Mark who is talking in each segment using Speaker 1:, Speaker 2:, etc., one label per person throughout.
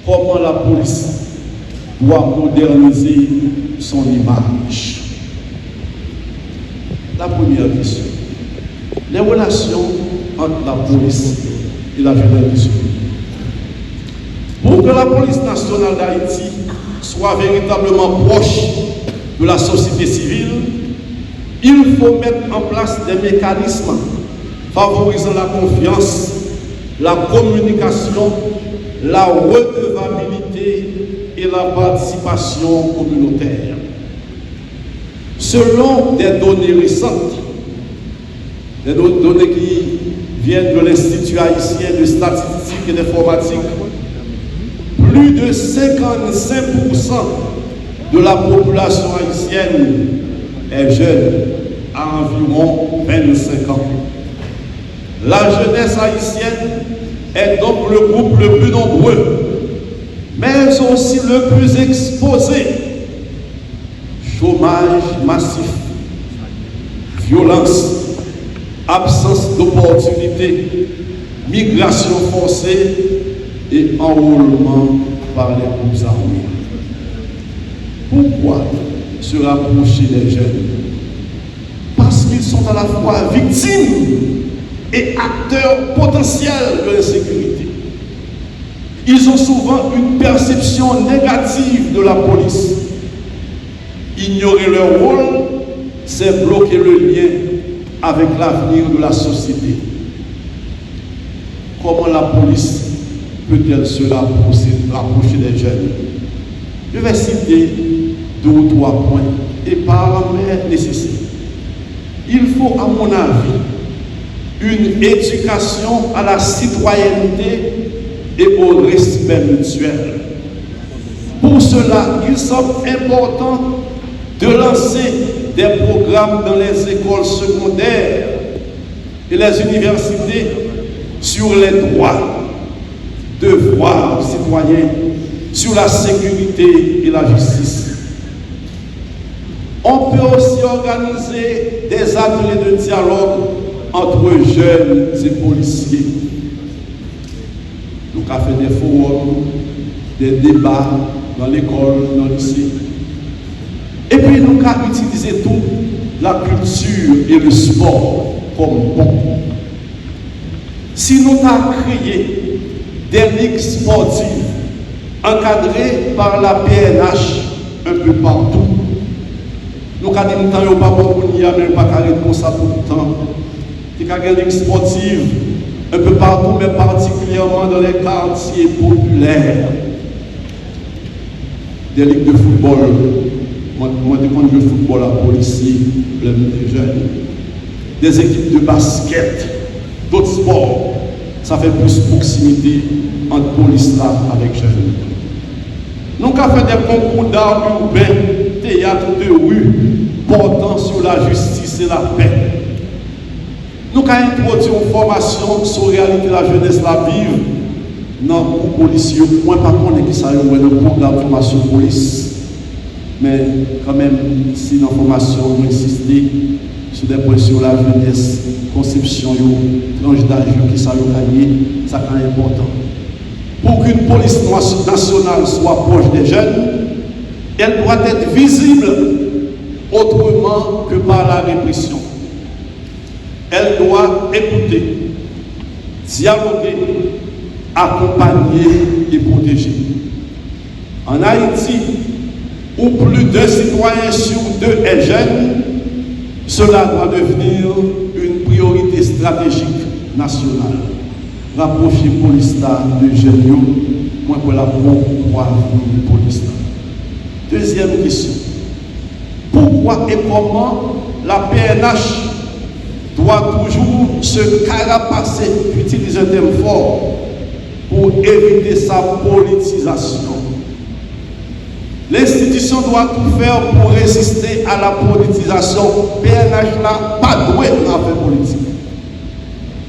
Speaker 1: comment la police doit moderniser son image. La première question, les relations entre la police et la juridiction. Pour que la police nationale d'Haïti soit véritablement proche de la société civile, il faut mettre en place des mécanismes favorisant la confiance, la communication, la redevabilité et la participation communautaire. Selon des données récentes, des données qui viennent de l'Institut haïtien de statistique et d'informatique, plus de 55% de la population haïtienne est jeune, à environ 25 ans. La jeunesse haïtienne est donc le groupe le plus nombreux, mais aussi le plus exposé. Chômage massif, violence, absence d'opportunités, migration forcée et enrôlement par les groupes armés. Pourquoi se rapprocher des jeunes? Parce qu'ils sont à la fois victimes et acteurs potentiels de l'insécurité. Ils ont souvent une perception négative de la police. Ignorer leur rôle, c'est bloquer le lien avec l'avenir de la société. Comment la police peut-elle se rapprocher des jeunes? Je vais citer 2 ou 3 points et par nécessaire. Il faut, à mon avis, une éducation à la citoyenneté et au respect mutuel. Pour cela, il semble important de lancer des programmes dans les écoles secondaires et les universités sur les droits, devoirs citoyens, sur la sécurité et la justice. On peut aussi organiser des ateliers de dialogue entre jeunes et policiers. Nous avons fait des forums, des débats dans l'école, dans le lycée. Et puis nous avons utilisé toute la culture et le sport comme bon. Si nous avons créé des ligues sportives encadrées par la PNH un peu partout, nous avons dit que nous pas bon pour nous, mais pas carré comme ça tout le temps. Il y a des ligues sportives un peu partout, mais particulièrement dans les quartiers populaires. Des ligues de football. Moi, quand je joue au football à policier, des jeunes. Des équipes de basket, d'autres sports. Ça fait plus proximité entre police là avec jeunes. Nous avons fait des concours d'art urbain, théâtre de rue, portant sur la justice et la paix. Nous avons introduit une formation sur la réalité de la jeunesse la vive dans les policiers. Moi, par contre, qui ça y est dans le programme de formation police. Mais quand même, si dans la formation, nous insistons sur des points sur la jeunesse, conception, tranche d'âge qui ça y ça quand même important. Pour qu'une police nationale soit proche des jeunes, elle doit être visible autrement que par la répression. Elle doit écouter, dialoguer, accompagner et protéger. En Haïti, où plus d'un citoyen sur 2 est jeune, cela doit devenir une priorité stratégique nationale. Rapprocher police de jeunes, moi pour la pourquoi police. Deuxième question. Pourquoi et comment la PNH doit toujours se carapacer, utiliser un terme fort, pour éviter sa politisation? L'institution doit tout faire pour résister à la politisation. PNH n'a pas doué dans l'affaire politique.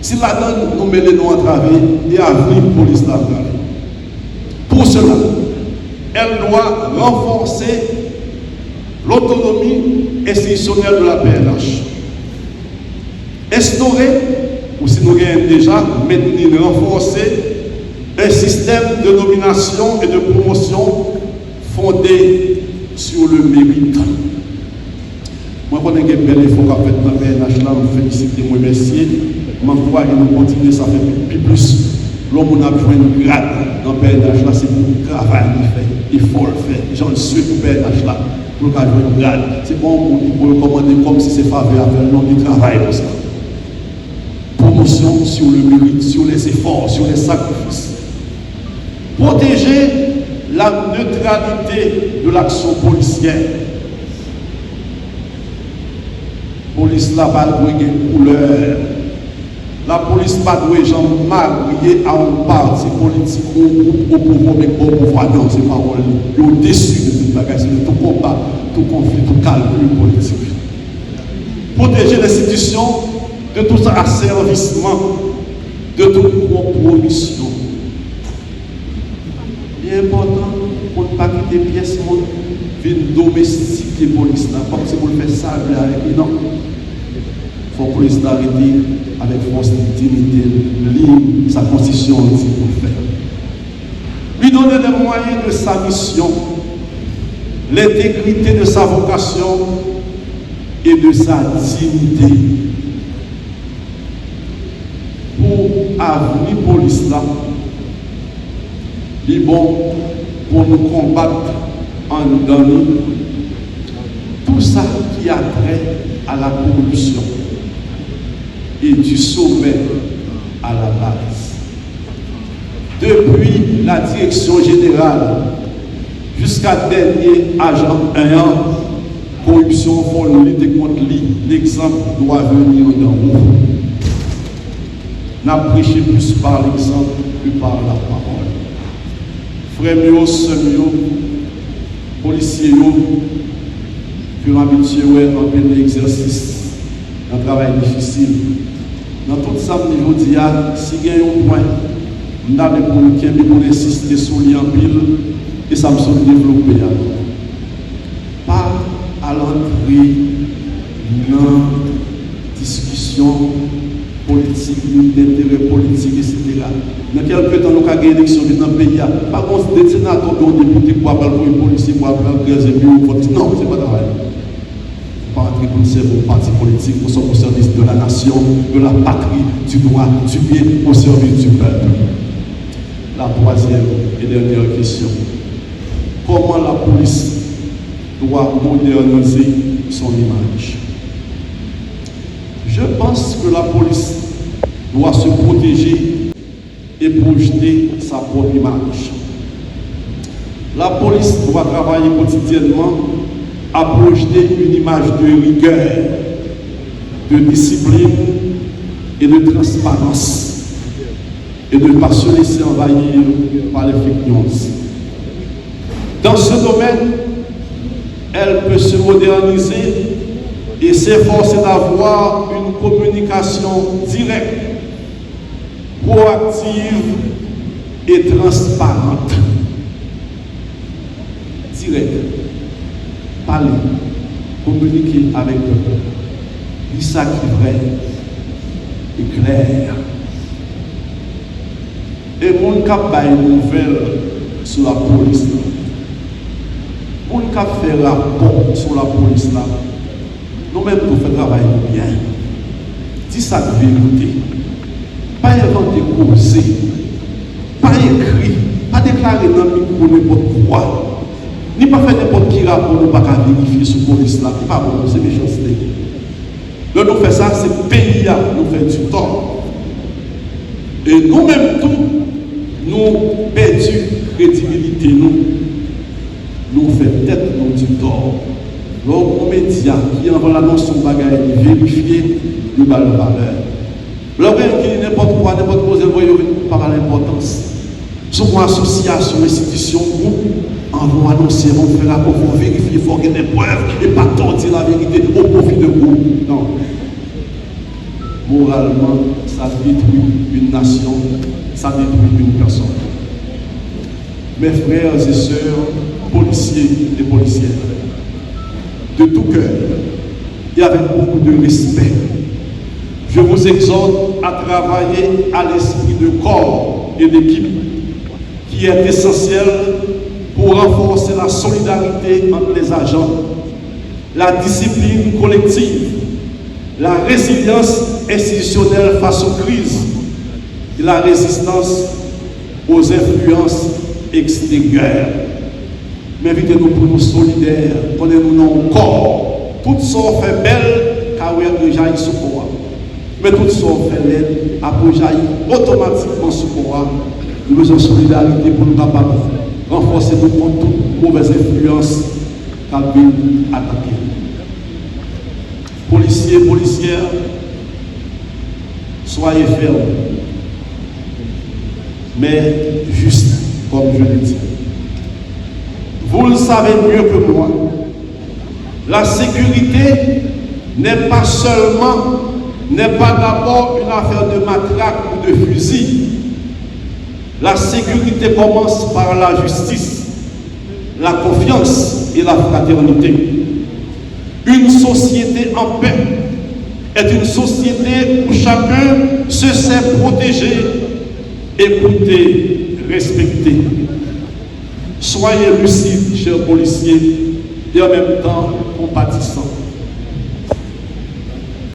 Speaker 1: Si la donne, nous mettons en travail et à venir police la travail. Pour cela, elle doit renforcer l'autonomie institutionnelle de la PNH. Instaurer, ou si nous avons déjà, maintenir, renforcer un système de nomination et de promotion fondé sur le mérite. Moi, je connais un bel effort qu'a fait dans le PNH, là, je félicite, je remercie. Je crois que nous continuons, ça fait plus. L'homme a besoin de grade dans le PNH, là, c'est pour le travail qu'il fait, il faut le faire. J'en suis pour le PNH, là, pour le jouer une grade. C'est bon pour recommander comme si c'est faveur à faire le nom du travail pour ça. Promotion sur le mérite, sur les efforts, sur les sacrifices. Protéger la neutralité de l'action policière. Police là pas de couleur. La police pas de gens mariés à un parti politique ou au pouvoir, mais au pouvoir. Non, c'est pas vrai. Ils sont déçus de toute bagage, de tout combat, tout conflit, tout calcul politique. Protéger l'institution de tout asservissement, de toute compromission. Il est important pour ne pas quitter pièce monde, venir domestiquer la police là, comme si vous le faites ça avec lui. Non. Il faut que la police arrêter avec force de dignité, libre, sa constitution dit pour le faire. Lui donner les moyens de sa mission, l'intégrité de sa vocation et de sa dignité. Pour avenir police là, il est bon pour nous combattre en donnant tout ça qui a trait à la corruption et du sommet à la base. Depuis la direction générale jusqu'à dernier agent 1 an, corruption, il faut lutter contre lui. L'exemple doit venir d'en haut. N'a prêché plus par l'exemple que par la parole. Frères mieux, sœurs mieux, policiers qui ont habitué en plein exercice, un travail difficile. Dans tout ça, je dis, si il y a un point, nous avons insister sur lui en pile et ça me semble développer. Pas à l'entrée dans discussion politique, d'intérêt politique, etc. Dans quelques temps, nous avons une élection dans le pays. Par contre, des sénateurs, des députés, pour appeler pour les policiers, pour appeler pour les élus, non, ce n'est pas travail. Pas entrer pour le cerveau parti politique, nous sommes au service de la nation, de la patrie, du droit, du bien, au service du peuple. La troisième et dernière question. Comment la police doit moderniser son image? Je pense que la police doit se protéger et projeter sa propre image. La police doit travailler quotidiennement à projeter une image de rigueur, de discipline et de transparence, et de ne pas se laisser envahir par les fake news. Dans ce domaine, elle peut se moderniser et s'efforcer d'avoir une communication directe, proactive et transparente. Directe. Parler, communiquer avec le peuple. Dis ça qui est vrai et clair. Et mon cap a une nouvelle sur la police. Mon cap fait rapport sur la police là. Nous-mêmes, nous faisons travail bien. Dis ça de vérité. Pas inventer causer. Pas écrit. Pas déclarer dans le micro n'importe quoi. Ni pas faire n'importe qui rapport, nous pas vérifier sur la police là. C'est pas bon, c'est méchanceté. Donc nous faisons ça, c'est le pays à nous faire du tort. Et nous-mêmes tout, nous perdons crédibilité, nous faisons tête nous du tort. Donc, les médias qui envoient l'annonce son bagage, vérifier le valeur. Lorsqu'il y a n'importe quoi, n'importe quoi, vous voyez par l'importance. Sur une association, une institution, on va annoncer, on va faire rapport, on va vérifier, il faut qu'il y ait des preuves et pas tordir la vérité au profit de vous. Non. Moralement, ça détruit une nation, ça détruit une personne. Mes frères et sœurs, policiers et policières, de tout cœur et avec beaucoup de respect, je vous exhorte à travailler à l'esprit de corps et d'équipe qui est essentiel pour renforcer la solidarité entre les agents, la discipline collective, la résilience institutionnelle face aux crises et la résistance aux influences extérieures. Mais invitez-nous pour nous solidaires, connaissez-nous nos corps. Tout ça fait belle, car on jaillit sous quoi. Mais tout ça fait laide, après jaillit automatiquement sous quoi. Nous avons besoin de solidarité pour nous capables de renforcer nous contre toute mauvaise influence qui vient attaquer. Policiers, policières, soyez fermes, mais juste, comme je l'ai dit. Vous le savez mieux que moi, la sécurité n'est pas d'abord une affaire de matraque ou de fusil. La sécurité commence par la justice, la confiance et la fraternité. Une société en paix est une société où chacun se sait protéger, écouter, respecter. Soyez lucides, chers policiers, et en même temps compatissants.